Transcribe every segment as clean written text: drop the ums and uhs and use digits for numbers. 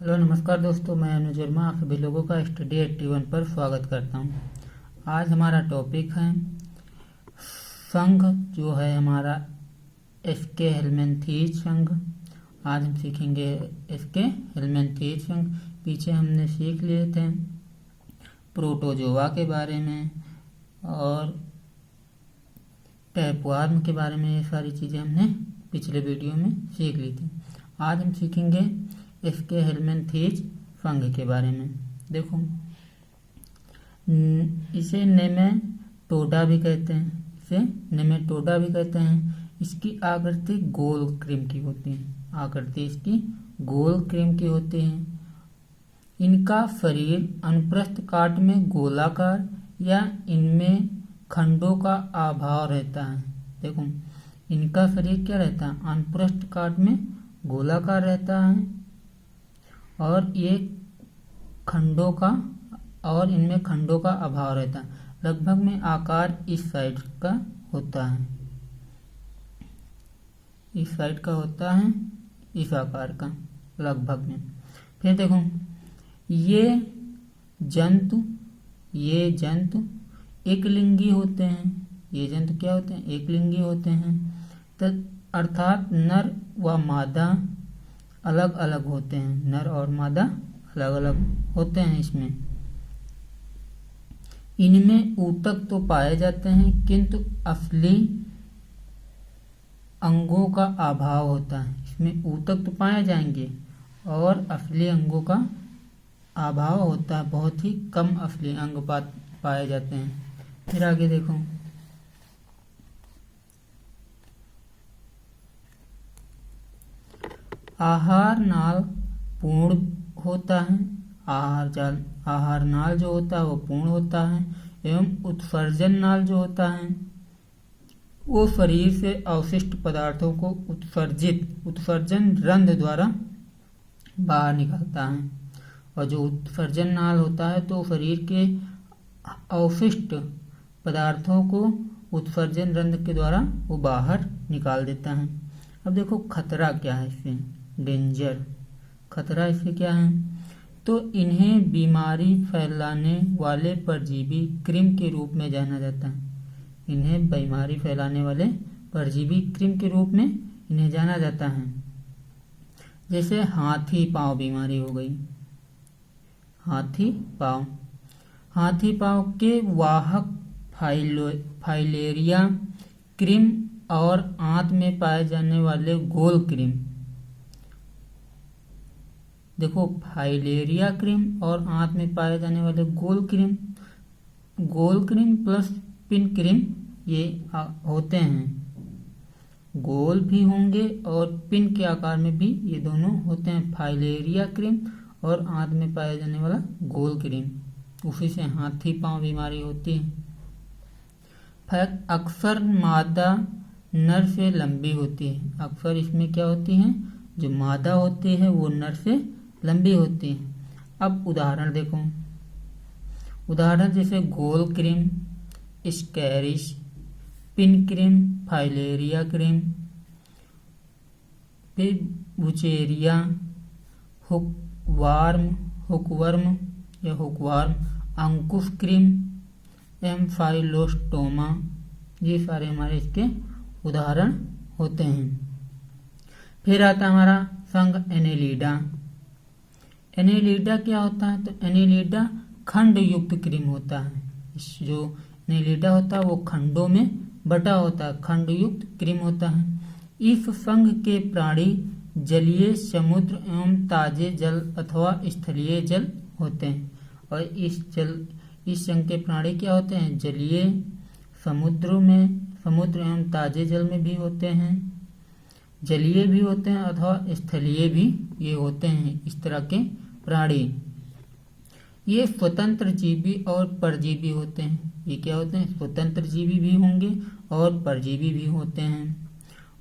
Hello नमस्कार दोस्तों, मैं अनुज वर्मा आप सभी लोगों का स्टडी 81 पर स्वागत करता हूं। आज हमारा टॉपिक है संघ, जो है हमारा एसके हेलमैंथीज संघ। आज हम सीखेंगे एसके हेलमैंथीज संघ। पीछे हमने सीख लिए थे प्रोटोजोआ के बारे में और टैपवार्म के बारे में। ये सारी चीज़ें हमने पिछले वीडियो में सीख ली थी। आज हम सीखेंगे इसके हेलमैंथीज संघ के बारे में। देखो, इसे नेमेटोडा भी कहते हैं। इसकी आकृति गोल क्रीम की होती है। आकृति इसकी गोल क्रीम की होती है। इनका शरीर अनुप्रस्थ काट में गोलाकार या इनमें खंडों का अभाव रहता है। देखो, इनका शरीर क्या रहता है? अनुप्रस्थ काट में गोलाकार रहता है और इनमें खंडों का अभाव रहता है। लगभग में आकार इस साइड का होता है, इस आकार का लगभग में। फिर देखो, ये जंतु एकलिंगी होते हैं। ये जंतु क्या होते हैं? एकलिंगी होते हैं। अर्थात नर व मादा अलग अलग होते हैं। नर और मादा अलग अलग होते हैं। इनमें ऊतक तो पाए जाते हैं, किंतु असली अंगों का अभाव होता है। इसमें ऊतक तो पाए जाएंगे और असली अंगों का अभाव होता है। बहुत ही कम असली अंग पाए जाते हैं। फिर आगे देखो, आहार नाल पूर्ण होता है। आहार नाल जो होता है वो पूर्ण होता है एवं उत्सर्जन नाल जो होता है वो शरीर से अवशिष्ट पदार्थों को उत्सर्जन रंध्र द्वारा बाहर निकालता है। और जो उत्सर्जन नाल होता है तो शरीर के अवशिष्ट पदार्थों को उत्सर्जन रंध्र के द्वारा वो बाहर निकाल देता है। अब देखो, खतरा क्या है इससे? डेंजर खतरा इससे क्या है? तो इन्हें बीमारी फैलाने वाले परजीवी क्रिम के रूप में जाना जाता है। इन्हें बीमारी फैलाने वाले परजीवी क्रिम के रूप में इन्हें जाना जाता है। जैसे हाथी पांव बीमारी हो गई। हाथी पांव के वाहक फाइलेरिया क्रिम और आंत में पाए जाने वाले गोल क्रिम। देखो, फाइलेरिया क्रिम और आंत में पाए जाने वाले गोल क्रिम प्लस पिन क्रिम ये होते हैं। गोल भी होंगे और पिन के आकार में भी ये दोनों होते हैं। फाइलेरिया क्रिम और आंत में पाया जाने वाला गोल क्रिम, उसी से हाथी पांव बीमारी होती है। अक्सर मादा नर से लंबी होती है। अक्सर इसमें क्या होती है? जो मादा होती है वो नर से लंबी होती है। अब उदाहरण देखो, जैसे गोल क्रिम, स्कैरिश, पिन क्रिम, फाइलेरिया क्रिम, फिर बुचेरिया, हुकवर्म, अंकुश क्रिम, एम्फाइलोस्टोमा, ये सारे हमारे इसके उदाहरण होते हैं। फिर आता हमारा संघ एनेलिडा। एनेलिडा क्या होता है? तो एनेलिडा खंड युक्त क्रिम होता है। जो एनेलिडा होता है वो खंडों में बटा होता है, खंड युक्त क्रिम होता है। इस संघ के प्राणी जलीय, समुद्र एवं ताजे जल अथवा स्थलीय जल होते हैं। और इस संघ के प्राणी क्या होते हैं? जलीय, समुद्र एवं ताजे जल में भी होते हैं, जलीय भी होते हैं अथवा स्थलीय भी ये होते हैं। इस तरह के प्राणी ये स्वतंत्र जीवी और परजीवी होते हैं। ये क्या होते हैं? स्वतंत्र जीवी भी होंगे और परजीवी भी होते हैं।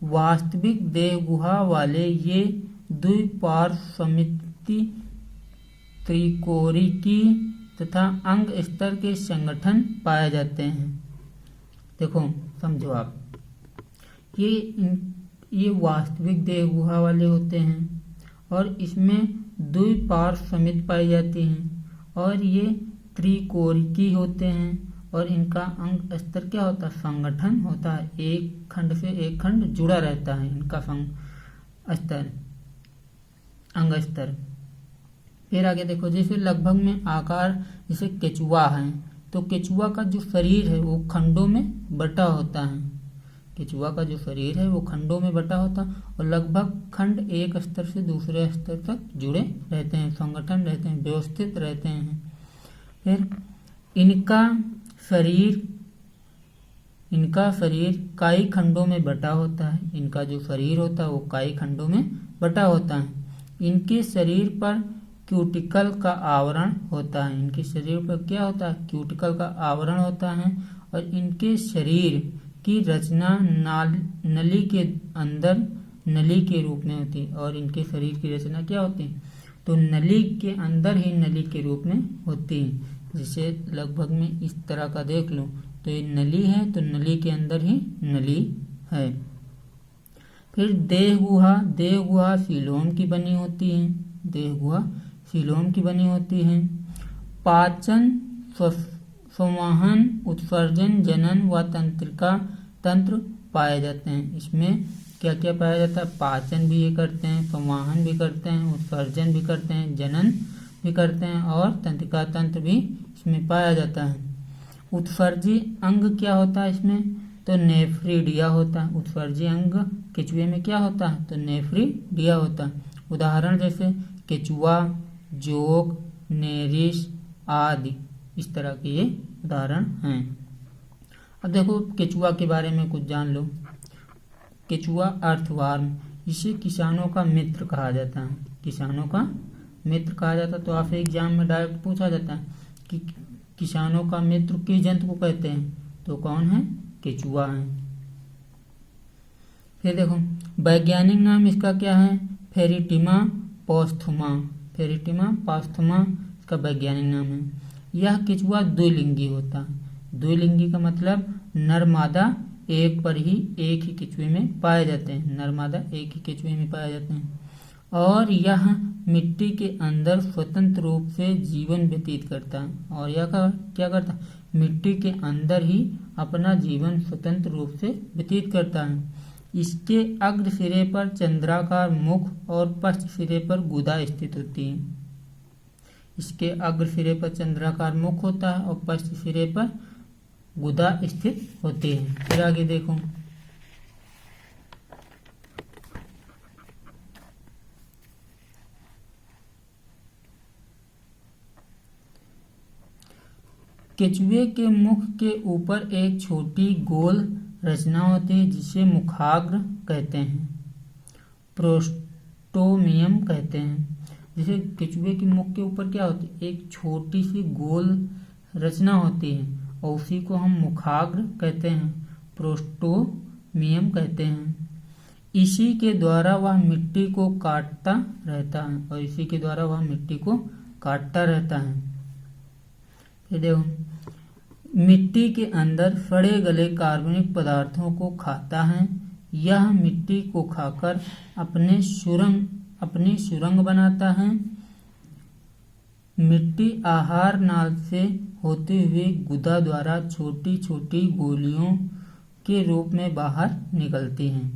वास्तविक देह गुहा वाले ये द्विपार्श्वमिति, त्रिकोरिकी तथा अंग स्तर के संगठन पाए जाते हैं। देखो, समझो आप, ये वास्तविक देह गुहा वाले होते हैं और इसमें द्विपार्श्व समित पाई जाती हैं और ये त्रिकोणिकी होते हैं और इनका अंग स्तर क्या होता है, संगठन होता है। एक खंड से एक खंड जुड़ा रहता है इनका स्तर, अंग स्तर। फिर आगे देखो, जैसे लगभग में आकार जैसे केचुआ है, तो केचुआ का जो शरीर है वो खंडों में बटा होता है। केचुआ का जो शरीर है वो खंडों में बटा होता है और लगभग खंड एक स्तर से दूसरे स्तर तक जुड़े रहते हैं, संगठन रहते हैं, व्यवस्थित रहते हैं। फिर इनका शरीर कई खंडों में बटा होता है। इनका जो शरीर होता है वो कई खंडों में बटा होता है। इनके शरीर पर क्यूटिकल का आवरण होता है। इनके शरीर पर क्या होता है, क्यूटिकल का आवरण होता है और इनके शरीर की रचना नली के अंदर नली के रूप में होती है। और इनके शरीर की रचना क्या होती है, तो नली के अंदर ही नली के रूप में होती है। जिसे लगभग में इस तरह का देख लो, तो ये नली है तो नली के अंदर ही नली है। फिर देह गुहा सीलोम की बनी होती है। देह गुहा सीलोम की बनी होती है। पाचन, संवहन, उत्सर्जन, जनन व तंत्रिका तंत्र पाए जाते हैं। इसमें क्या क्या पाया जाता है, पाचन भी ये करते हैं, संवहन भी करते हैं, उत्सर्जन भी करते हैं, जनन भी करते हैं और तंत्रिका तंत्र भी इसमें पाया जाता है। उत्सर्जी अंग क्या होता है इसमें, तो नेफ्रिडिया होता है। उत्सर्जी अंग केचुए में क्या होता है, तो नेफ्रिडिया होता है। उदाहरण जैसे केचुआ, जोक, नेरिस आदि, इस तरह के ये उदाहरण हैं। अब देखो केचुआ के बारे में कुछ जान लो। केचुआ अर्थवर्म, इसे किसानों का मित्र कहा जाता है। किसानों का मित्र कहा जाता है। तो आपसे एग्जाम में डायरेक्ट पूछा जाता है कि किसानों का मित्र किस जंतु को कहते हैं, तो कौन है, केचुआ है। फिर देखो वैज्ञानिक नाम इसका क्या है, फेरिटिमा पॉस्थुमा। फेरिटिमा पॉस्थुमा इसका वैज्ञानिक नाम है। यह केचुआ द्विलिंगी होता है। द्विलिंगी का मतलब नर मादा एक ही केचुए में पाए जाते हैं। नर मादा एक ही केचुए में पाए जाते हैं और यह मिट्टी के अंदर स्वतंत्र रूप से जीवन व्यतीत करता है। और यह क्या करता है, मिट्टी के अंदर ही अपना जीवन स्वतंत्र रूप से व्यतीत करता है। इसके अग्र सिरे पर चंद्राकार मुख और पश्च सिरे पर गुदा स्थित होती है। इसके अग्र सिरे पर चंद्राकार मुख होता है और पश्च सिरे पर गुदा स्थित होती है। फिर आगे देखो, केचुए के मुख के ऊपर एक छोटी गोल रचना होती है जिसे मुखाग्र कहते हैं, प्रोस्टोमियम कहते हैं। जैसे केचुए के मुख के ऊपर क्या होती है, एक छोटी सी गोल रचना होती है और उसी को हम मुखाग्र कहते हैं, प्रोस्टोमियम कहते हैं। इसी के द्वारा वह मिट्टी को काटता रहता है और इसी के द्वारा वह मिट्टी को काटता रहता है। फिर देखो, मिट्टी के अंदर सड़े गले कार्बनिक पदार्थों को खाता है। यह मिट्टी को खाकर अपनी सुरंग बनाता है। मिट्टी आहार नाल से होते हुए गुदा द्वारा छोटी छोटी गोलियों के रूप में बाहर निकलती हैं।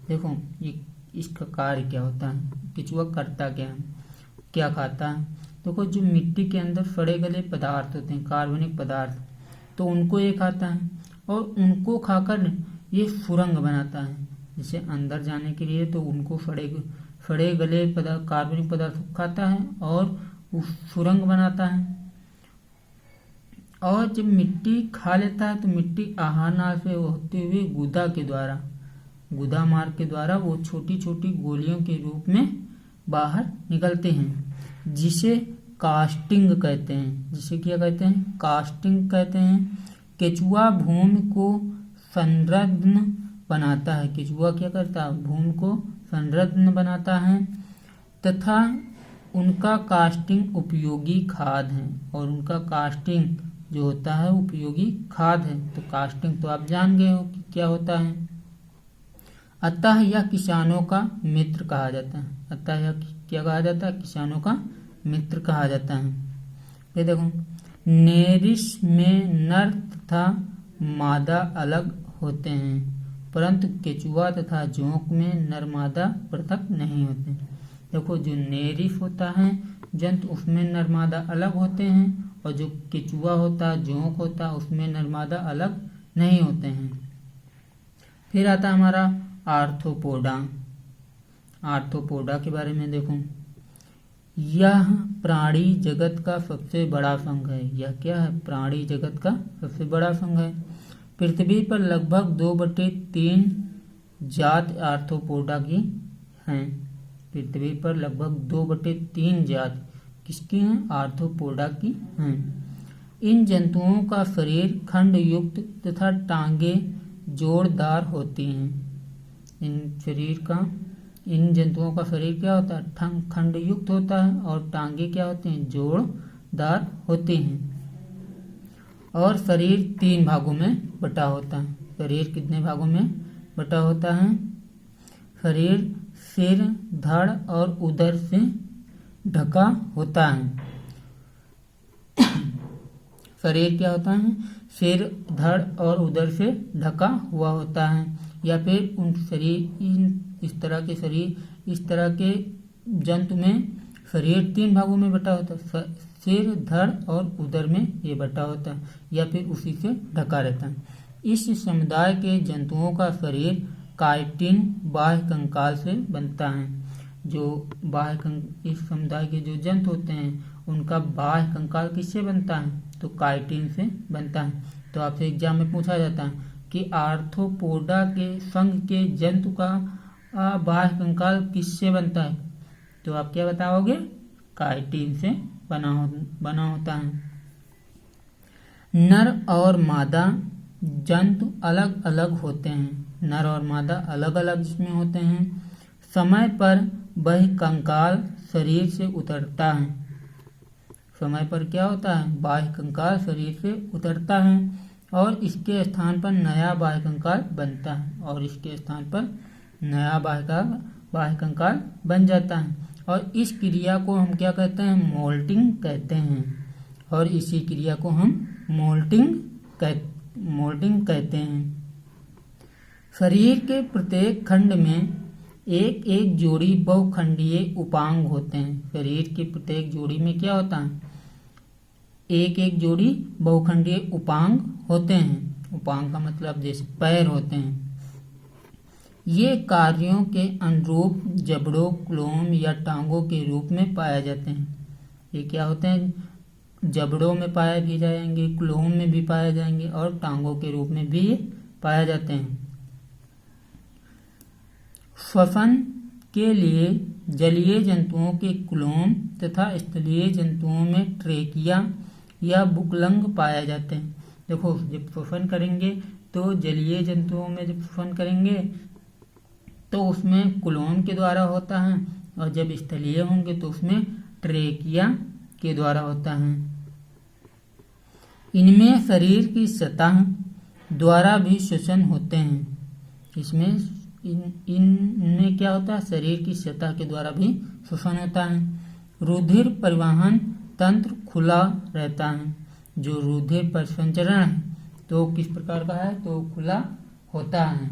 देखो ये इसका कार्य क्या होता है, केचुआ करता क्या है, क्या खाता है। देखो जो मिट्टी के अंदर सड़े गले पदार्थ होते हैं, कार्बनिक पदार्थ, तो उनको ये खाता है और उनको खाकर ये सुरंग बनाता है। जैसे अंदर जाने के लिए तो उनको सड़े गले कार्बनिक पदार्थ खाता है और उस सुरंग बनाता है। और जब मिट्टी खा लेता है तो मिट्टी आहार नाल से होते हुए गुदा मार्ग के द्वारा वो छोटी छोटी गोलियों के रूप में बाहर निकलते हैं, जिसे कास्टिंग कहते हैं। जिसे क्या कहते हैं, कास्टिंग कहते हैं। केचुआ भूमि को संरत्न बनाता है। केचुआ क्या करता है, भूमि को संरत्न बनाता है तथा उनका कास्टिंग उपयोगी खाद है। और उनका कास्टिंग जो होता है उपयोगी खाद है। तो कास्टिंग तो आप जान गए हो कि क्या होता है। अतः यह किसानों का मित्र कहा जाता है। अतः यह क्या कहा जाता है, किसानों का मित्र कहा जाता है। फिर देखो, नेरिश में नर तथा मादा अलग होते हैं, परंतु केचुआ तथा जोंक में नर मादा पृथक नहीं होते। देखो, जो नेरिश होता है जंतु, उसमें नर मादा अलग होते हैं, और जो केचुआ होता है, जोंक होता है, उसमें नर मादा अलग नहीं होते हैं। फिर आता है हमारा आर्थ्रोपोडा। आर्थ्रोपोडा के बारे में देखो, यह प्राणी जगत का सबसे बड़ा संघ है। यह क्या है, प्राणी जगत का सबसे बड़ा संघ है। पृथ्वी पर लगभग 2/3 जात आर्थ्रोपोडा की हैं। पृथ्वी पर लगभग 2/3 जात किसकी हैं, आर्थ्रोपोडा की हैं। इन जंतुओं का शरीर खंड युक्त तथा टांगे जोरदार होती हैं। इन जंतुओं का शरीर क्या होता है, खंड युक्त होता है, और टांगे क्या होते हैं, जोरदार होती हैं। और शरीर 3 भागों में बटा होता है। शरीर कितने भागों में बटा होता है, शरीर सिर, धड़ और उदर से ढका होता है। शरीर क्या होता है, सिर, धड़ और उदर से ढका हुआ होता है। या फिर इस तरह के जंतु में शरीर 3 भागों में बटा होता है। सिर, धड़ और उदर में ये बटा होता है, या फिर उसी से ढका रहता है। इस समुदाय के जंतुओं का शरीर काइटिन बाह्य कंकाल से बनता है। जो इस समुदाय के जो जंतु होते हैं उनका बाह्य कंकाल किससे बनता है, तो काइटिन से बनता है। तो आपसे एग्जाम में पूछा जाता है कि आर्थ्रोपोडा के संघ के जंतु का बाह्य कंकाल किससे बनता है, तो आप क्या बताओगे, काइटिन से बना होता है। नर और मादा जंतु अलग अलग होते हैं। नर और मादा अलग अलग जिसमें होते हैं। समय पर वह कंकाल शरीर से उतरता है। समय पर क्या होता है, बाह्य कंकाल शरीर से उतरता है और इसके स्थान पर नया बाह्य कंकाल बनता है, और इसके स्थान पर नया बाह्य कंकाल बन जाता है। और इस क्रिया को हम क्या कहते हैं, मोल्टिंग कहते हैं। और इसी क्रिया को हम मोल्टिंग कहते हैं। शरीर के प्रत्येक खंड में एक एक जोड़ी बहुखंडीय उपांग होते हैं। शरीर की प्रत्येक जोड़ी में क्या होता है, एक एक जोड़ी बहुखंडीय उपांग होते हैं। उपांग का मतलब जैसे पैर होते हैं। ये कार्यों के अनुरूप जबड़ों, क्लोम या टांगों के रूप में पाए जाते हैं। ये क्या होते हैं, जबड़ों में पाए भी जाएंगे, क्लोम में भी पाए जाएंगे, और टांगों के रूप में भी पाए जाते हैं। श्वसन के लिए जलीय जंतुओं के क्लोम तथा स्थलीय जंतुओं में ट्रेकिया या बुकलंग पाए जाते हैं। देखो, जब श्वसन करेंगे तो जलीय जंतुओं में जब श्वसन करेंगे तो उसमें क्लोम के द्वारा होता है, और जब स्थलीय होंगे तो उसमें ट्रेकिया के द्वारा होता है। इनमें शरीर की सतह द्वारा भी श्वसन होते हैं। इसमें इनमें क्या होता है, शरीर की सतह के द्वारा भी श्वसन होता है। रुधिर परिवहन तंत्र खुला रहता है। जो रुधिर परिसंचरण है तो किस प्रकार का है, तो खुला होता है।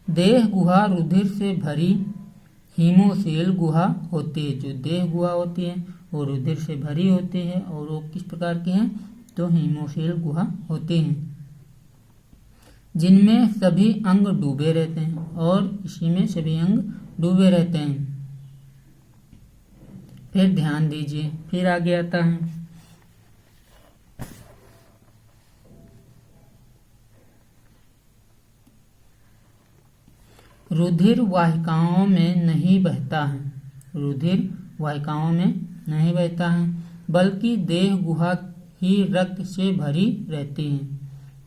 देह गुहा रुधिर से भरी हीमोसेल गुहा होती है। जो देह गुहा होती है वो रुधिर से भरी होती है, और वो किस प्रकार की है, तो हीमोसेल गुहा होती है, जिनमें सभी अंग डूबे रहते हैं, और इसी में सभी अंग डूबे रहते हैं। फिर ध्यान दीजिए, फिर आगे आता है रुधिर वाहिकाओं में नहीं बहता है। रुधिर वाहिकाओं में नहीं बहता है, बल्कि देह गुहा ही रक्त से भरी रहती है।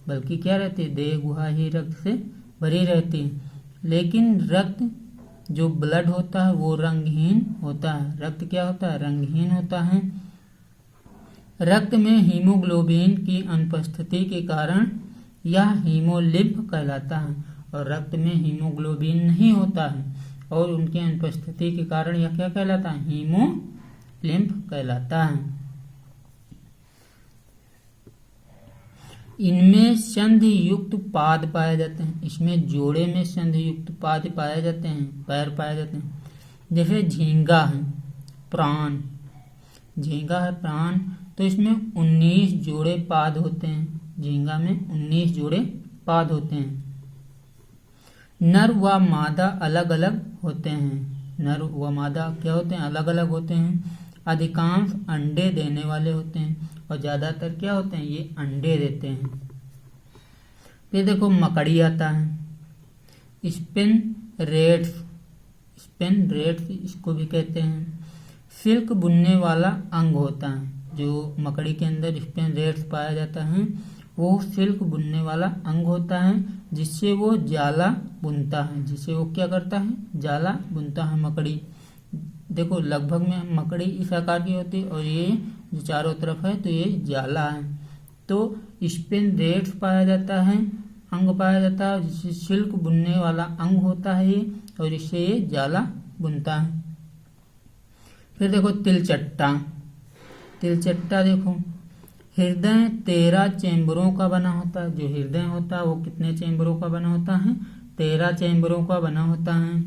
बल्कि क्या रहती है, देह गुहा ही रक्त से भरी रहती है। लेकिन रक्त जो ब्लड होता है वो रंगहीन होता है। रक्त क्या होता है, रंगहीन होता है। रक्त में हीमोग्लोबिन की अनुपस्थिति के कारण यह हीमोलिम्फ कहलाता है। और रक्त में हीमोग्लोबिन नहीं होता है और उनकी अनुपस्थिति के कारण यह क्या कहलाता है? हीमोलिम्फ कहलाता है। इनमें संधि युक्त पाद पाए जाते हैं। इसमें जोड़े में संधि युक्त पाद पाए जाते हैं, पैर पाए जाते हैं। जैसे झींगा है, प्राण, झींगा है प्राण, तो इसमें 19 जोड़े पाद होते हैं। झींगा में 19 जोड़े पाद होते हैं। नर व मादा अलग अलग होते हैं। नर व मादा क्या होते हैं? अलग अलग होते हैं। अधिकांश अंडे देने वाले होते हैं और ज्यादातर क्या होते हैं? ये अंडे देते हैं। फिर देखो मकड़ी आता है, स्पिन रेट्स, स्पिन रेट्स इसको भी कहते हैं। सिल्क बुनने वाला अंग होता है। जो मकड़ी के अंदर स्पिन रेट्स पाया जाता है वो सिल्क बुनने वाला अंग होता है, जिससे वो जाला बुनता है। जिससे वो क्या करता है? जाला बुनता है मकड़ी। देखो लगभग में मकड़ी इस आकार की होती है और ये जो चारों तरफ है तो ये जाला है। तो स्पिन रेट्स पाया जाता है, अंग पाया जाता है, जिससे सिल्क बुनने वाला अंग होता है ये, और इससे ये जाला बुनता है। फिर देखो तिलचट्टा। तिलचट्टा देखो, हृदय 13 चैम्बरों का बना होता है। जो हृदय होता है वो कितने चैम्बरों का बना होता है? 13 चैम्बरों का बना होता है।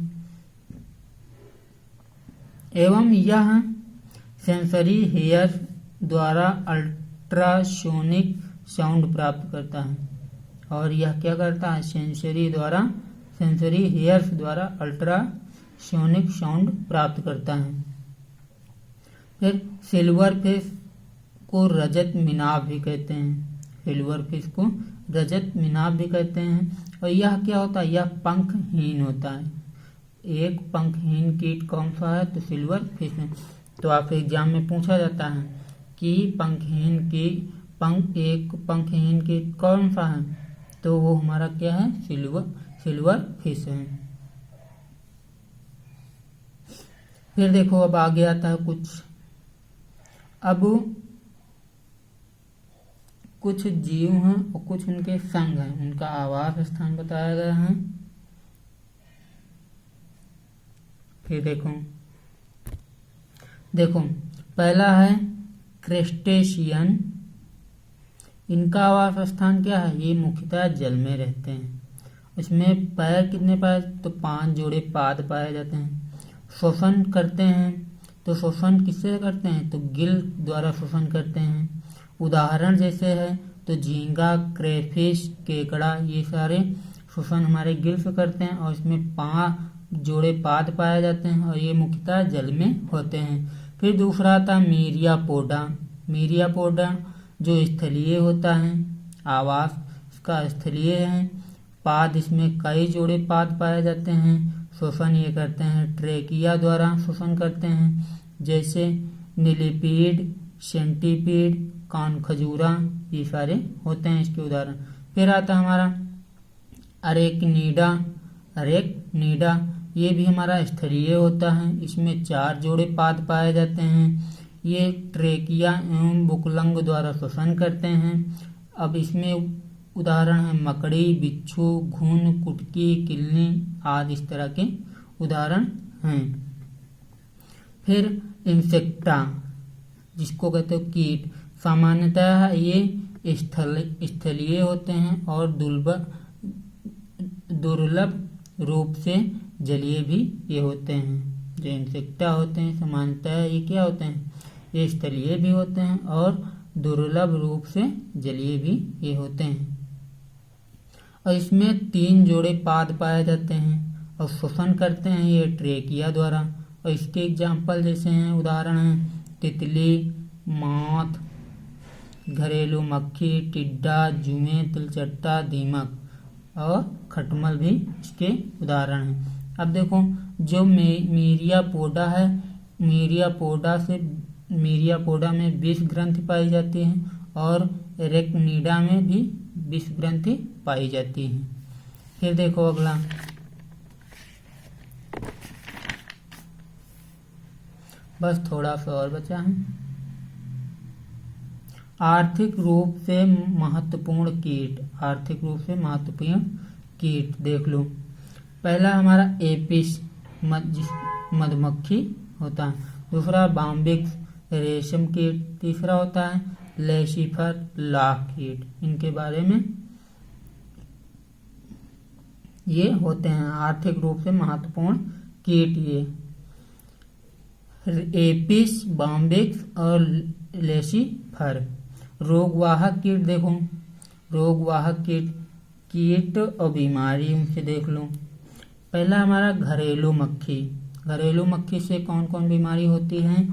एवं यह सेंसरी हेयर द्वारा अल्ट्रासोनिक साउंड प्राप्त करता है। और यह क्या करता है? सेंसरी हेयर्स द्वारा अल्ट्रासोनिक साउंड प्राप्त करता है। फिर सिल्वर फिश को रजत मीनाव भी कहते हैं। सिल्वर फिश को रजत मीनाव भी कहते हैं। और यह क्या होता है? यह पंखहीन होता है। एक पंखहीन कीट कौन सा है? तो सिल्वर फिश है। तो आपके एग्जाम में पूछा जाता है कि एक पंखहीन कीट कौन सा है? तो वो हमारा क्या है? सिल्वर फिश है। फिर देखो अब आगे आता है कुछ जीव हैं और कुछ उनके संघ हैं। उनका आवास स्थान बताया गया है। फिर देखो पहला है क्रेस्टेशियन। इनका आवास स्थान क्या है? ये मुख्यतः जल में रहते हैं। इसमें पैर कितने पाए? तो 5 जोड़े पाद पाए जाते हैं। श्वसन करते हैं, तो श्वसन किससे करते हैं? तो गिल द्वारा श्वसन करते हैं। उदाहरण जैसे है तो झींगा, क्रेफिश, केकड़ा, ये सारे श्वसन हमारे गिल से करते हैं। और इसमें 5 जोड़े पाद पाए जाते हैं और ये मुख्यतः जल में होते हैं। फिर दूसरा आता मीरियापोडा। मीरियापोडा जो स्थलीय होता है, आवास इसका स्थलीय है। पाद इसमें कई जोड़े पाद पाए जाते हैं। श्वसन ये करते हैं ट्रेकिया द्वारा श्वसन करते हैं, जैसे नीलिपीड, सेंटीपीड, कान खजूरा, ये सारे होते हैं इसके उदाहरण। फिर आता हमारा अरेक्निडा। ये भी हमारा स्थलीय होता है। इसमें 4 जोड़े पाद पाए जाते हैं। ये ट्रेकिया एवं बुकलंग द्वारा श्वसन करते हैं। अब इसमें उदाहरण है मकड़ी, बिच्छू, घुन, कुटकी, किलनी आदि इस तरह के उदाहरण हैं। फिर इंसेक्टा जिसको कहते हो कीट, सामान्यतः ये स्थलीय होते हैं और दुर्लभ रूप से जलीय भी ये होते हैं। जो इंसेक्टा होते हैं सामान्यतः ये क्या होते हैं? ये स्थलीय भी होते हैं और दुर्लभ रूप से जलीय भी ये होते हैं। और इसमें 3 जोड़े पाद पाए जाते हैं और श्वसन करते हैं ये ट्रेकिया द्वारा। और इसके एग्जाम्पल जैसे हैं, उदाहरण हैं तितली, माथ, घरेलू मक्खी, टिड्डा, जुएं, तिलचट्टा, दीमक और खटमल भी इसके उदाहरण हैं। अब देखो जो मीरियापोडा है, मीरियापोडा में 20 ग्रंथि पाई जाती हैं और एरेक्निडा में भी 20 ग्रंथि पाई जाती हैं। फिर देखो अगला बस थोड़ा सा और बचा है। आर्थिक रूप से महत्वपूर्ण कीट। आर्थिक रूप से महत्वपूर्ण कीट देख लो। पहला हमारा एपिस। मधुमक्खी होता है। दूसरा बॉम्बिक्स रेशम कीट। तीसरा होता है लेसिफर लाख कीट। इनके बारे में ये होते हैं आर्थिक रूप से महत्वपूर्ण कीट। ये एपिस, बॉम्बिक्स और लेसिफर। रोगवाहक कीट देखो, रोगवाहक कीट और बीमारी उनसे देख लो। पहला हमारा घरेलू मक्खी। घरेलू मक्खी से कौन कौन बीमारी होती है?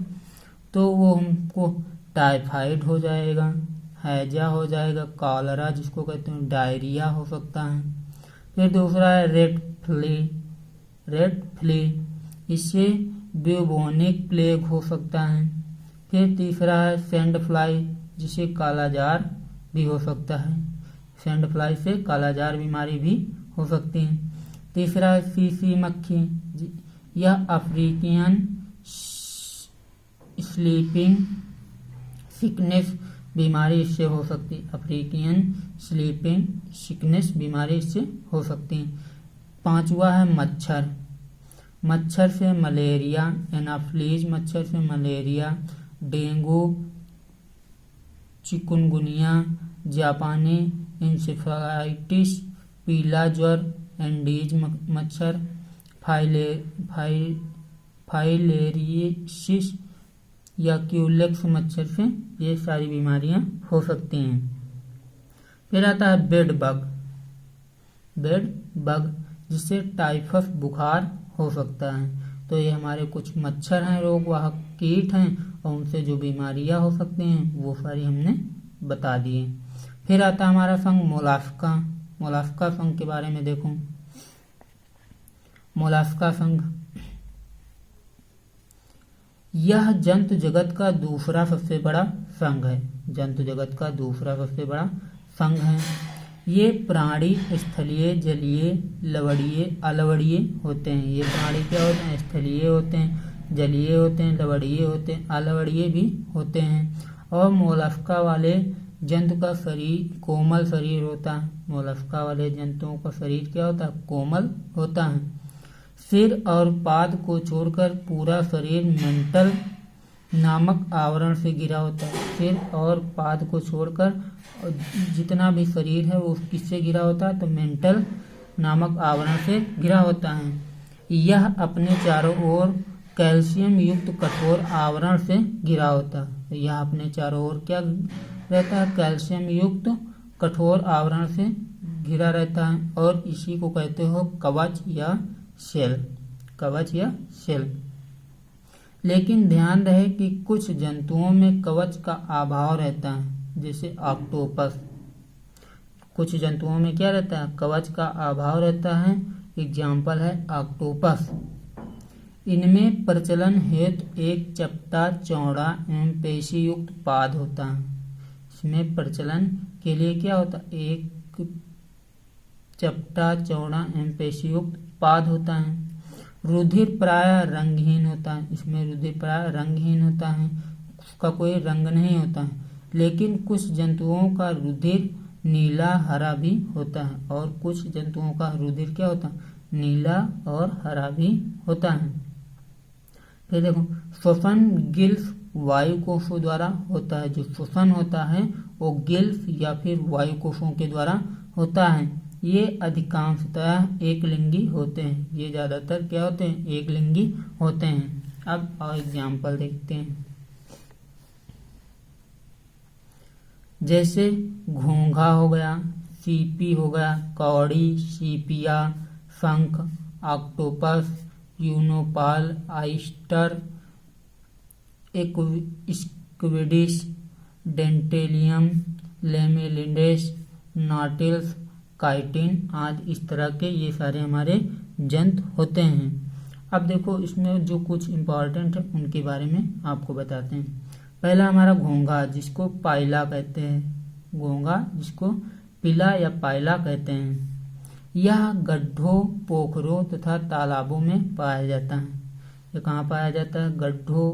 तो वो हमको टाइफाइड हो जाएगा, हैजा हो जाएगा, कॉलरा जिसको कहते हैं, डायरिया हो सकता है। फिर दूसरा है रेड फ्ली, इससे ब्यूबोनिक प्लेग हो सकता है। फिर तीसरा है सैंड फ्लाई, जिसे कालाजार भी हो सकता है। सैंड फ्लाई से कालाजार बीमारी भी हो सकती है। तीसरा है सीसी मक्खी, यह अफ्रीकियन स्लीपिंग सिकनेस बीमारी इससे हो सकती है। अफ्रीकियन स्लीपिंग सिकनेस बीमारी इससे हो सकती है। पांचवा है मच्छर। मच्छर से मलेरिया, एनाफ्लीज मच्छर से मलेरिया, डेंगू, चिकुनगुनिया, जापानी इंसेफेलाइटिस, पीला ज्वर, एंडीज मच्छर, फाइलेरियसिस या क्यूलेक्स मच्छर से ये सारी बीमारियां हो सकती हैं। फिर आता है बेड बग जिससे टाइफस बुखार हो सकता है। तो ये हमारे कुछ मच्छर हैं, रोगवाहक कीट हैं, और उनसे जो बीमारियां हो सकती हैं वो सारी हमने बता दिए। फिर आता है हमारा संघ मोलास्का। मोलास्का संघ के बारे में देखो। मोलास्का संघ यह जंतु जगत का दूसरा सबसे बड़ा संघ है। जंतु जगत का दूसरा सबसे बड़ा संघ है। ये प्राणी स्थलीय, जलीय, लवणीय, अलवणीय होते हैं। ये प्राणी क्या होते हैं? स्थलीय होते हैं, जलीय होते हैं, लवणीय होते हैं, अलवणीय भी होते हैं। और मोलस्का वाले जंतु का शरीर कोमल शरीर होता है। मोलस्का वाले जंतुओं का शरीर क्या होता है? कोमल होता है। सिर और पाद को छोड़कर पूरा शरीर मेंटल नामक आवरण से घिरा होता है। सिर और पाद को छोड़कर जितना भी शरीर है वो किससे घिरा होता है? तो मेंटल नामक आवरण से घिरा होता है। यह अपने चारों ओर कैल्शियम युक्त कठोर आवरण से घिरा होता है। यह अपने चारों ओर क्या रहता है? कैल्शियम युक्त कठोर आवरण से घिरा रहता है। और इसी को कहते हो कवच या शेल। कवच या शेल। लेकिन ध्यान रहे कि कुछ जंतुओं में कवच का अभाव रहता है, जैसे ऑक्टोपस। कुछ जंतुओं में क्या रहता है? कवच का अभाव रहता है। एग्जाम्पल है ऑक्टोपस। इनमें प्रचलन हेतु एक चपटा, चौड़ा एवं पेशी युक्त पाद होता है। इसमें प्रचलन के लिए क्या होता है? एक चपटा, चौड़ा एवं पेशी युक्त पाद होता है। रुधिर प्राय रंगहीन होता है। इसमें रुधिर प्राय रंगहीन होता है, उसका कोई रंग नहीं होता है। लेकिन कुछ जंतुओं का रुधिर नीला हरा भी होता है, और कुछ जंतुओं का रुधिर क्या होता है? नीला और हरा भी होता है। फिर देखो श्वसन गिल्स वायु कोशों द्वारा होता है। जो श्वसन होता है वो गिल्स या फिर वायु कोशों के द्वारा होता है। ये अधिकांशतः एक लिंगी होते हैं। ये ज्यादातर क्या होते हैं? एक लिंगी होते हैं। अब और एग्जाम्पल देखते हैं। जैसे घोंघा हो गया, सीपी हो गया, कौड़ी, सीपिया, शंख, ऑक्टोपस, यूनोपाल, आइस्टर, स्क्विडिश, डेंटेलियम, लेमेलिडेस, नॉटिल्स, काइटिन आदि इस तरह के ये सारे हमारे जंतु होते हैं। अब देखो इसमें जो कुछ इम्पोर्टेंट है उनके बारे में आपको बताते हैं। पहला हमारा घोंघा, जिसको पाइला कहते हैं। घोंघा जिसको पिला या पाइला कहते हैं। यह गड्ढों, पोखरों तथा तालाबों में पाया जाता है। ये कहाँ पाया जाता है? गड्ढों,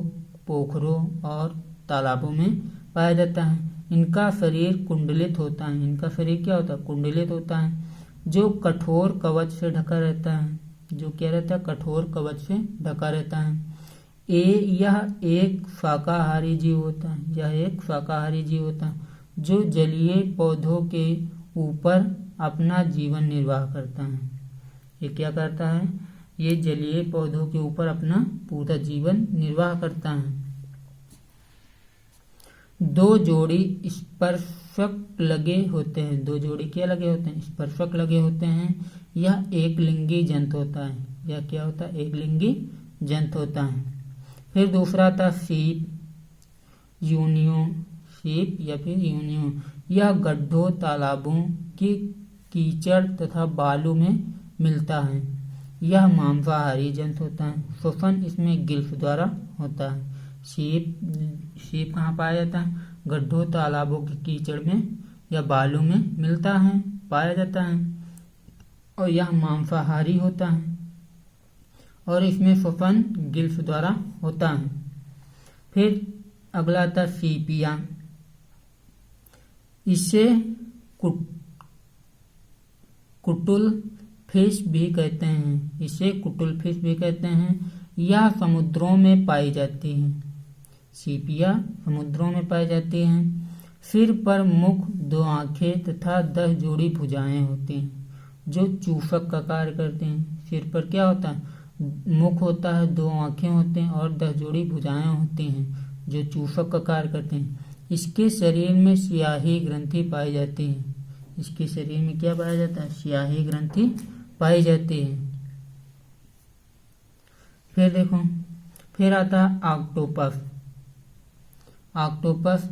पोखरों और तालाबों में पाया जाता है। इनका शरीर कुंडलित होता है। इनका शरीर क्या होता है? कुंडलित होता है, जो कठोर कवच से ढका रहता है। जो क्या रहता है, कठोर कवच से ढका रहता है। यह एक शाकाहारी जीव होता है, यह एक शाकाहारी जीव होता है जो जलीय पौधों के ऊपर अपना जीवन निर्वाह करता है। ये क्या करता है, ये जलीय पौधों के ऊपर अपना पूरा जीवन निर्वाह करता है। दो जोड़ी स्पर्शक लगे होते हैं, दो जोड़ी क्या लगे होते हैं, स्पर्शक लगे होते हैं। यह एक लिंगी जंतु होता है, यह क्या होता है, एक लिंगी जंतु होता है। फिर दूसरा था सीप, यूनियो, सीप या फिर यूनियो। यह गड्ढों, तालाबों की कीचड़ तथा बालू में मिलता है। यह मांसाहारी जंतु होता है। श्वसन इसमें गिल्फ द्वारा होता है। सीप कहाँ पाया जाता है, गड्ढों, तालाबों की कीचड़ में या बालू में मिलता है, पाया जाता है, और यह मांसाहारी होता है और इसमें श्वसन गिल्फ द्वारा होता है। फिर अगला था सीपिया, इसे कुटुल फिश भी कहते हैं, इसे कुटुल फिश भी कहते हैं। यह समुद्रों में पाई जाती है, सीपिया समुद्रों में पाई जाती हैं। सिर पर मुख, 2 आंखें तथा 10 जोड़ी भुजाएं होती हैं जो चूसक का कार्य करते हैं। सिर पर क्या होता है, मुख होता है, 2 आंखें होते हैं और 10 जोड़ी भुजाएं होती हैं जो चूसक का कार्य करते हैं। इसके शरीर में स्याही ग्रंथि पाई जाती है, इसके शरीर में क्या पाया जाता है, स्याही ग्रंथि पाई जाती है। फिर देखो, फिर आता है ऑक्टोपस। ऑक्टोपस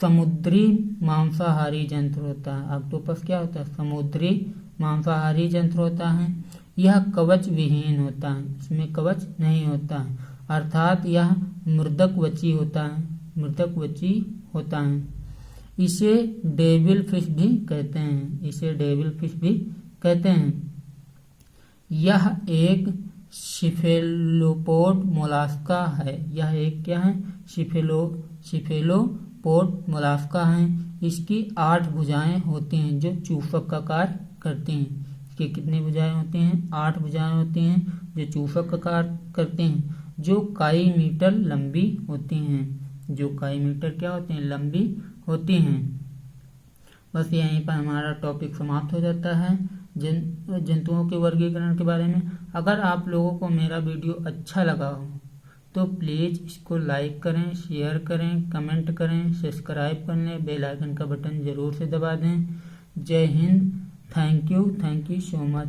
समुद्री मांसाहारी जंतु होता है। ऑक्टोपस क्या होता है, समुद्री मांसाहारी जंतु होता है। यह कवच विहीन होता है, इसमें कवच नहीं होता है, अर्थात यह मृदकवची होता है, मृदकवची होता है। इसे डेविल फिश भी कहते हैं, इसे डेविल फिश भी कहते हैं। यह एक सिफेलोपोड मोलास्का है, यह एक क्या है, सिफेलोपोड मोलास्का है। इसकी 8 भुजाएं होती हैं जो चूसक का कार्य करती हैं। इसकी कितनी भुजाएं होती हैं, 8 भुजाएं होती हैं जो चूसक का कार्य करते हैं, जो कई मीटर लंबी होती हैं, जो कई मीटर क्या होती हैं, लंबी होती हैं। बस यहीं पर हमारा टॉपिक समाप्त हो जाता है जंतुओं के वर्गीकरण के बारे में। अगर आप लोगों को मेरा वीडियो अच्छा लगा हो तो प्लीज़ इसको लाइक करें, शेयर करें, कमेंट करें, सब्सक्राइब कर लें, बेल आइकन का बटन ज़रूर से दबा दें। जय Hind, thank you so much.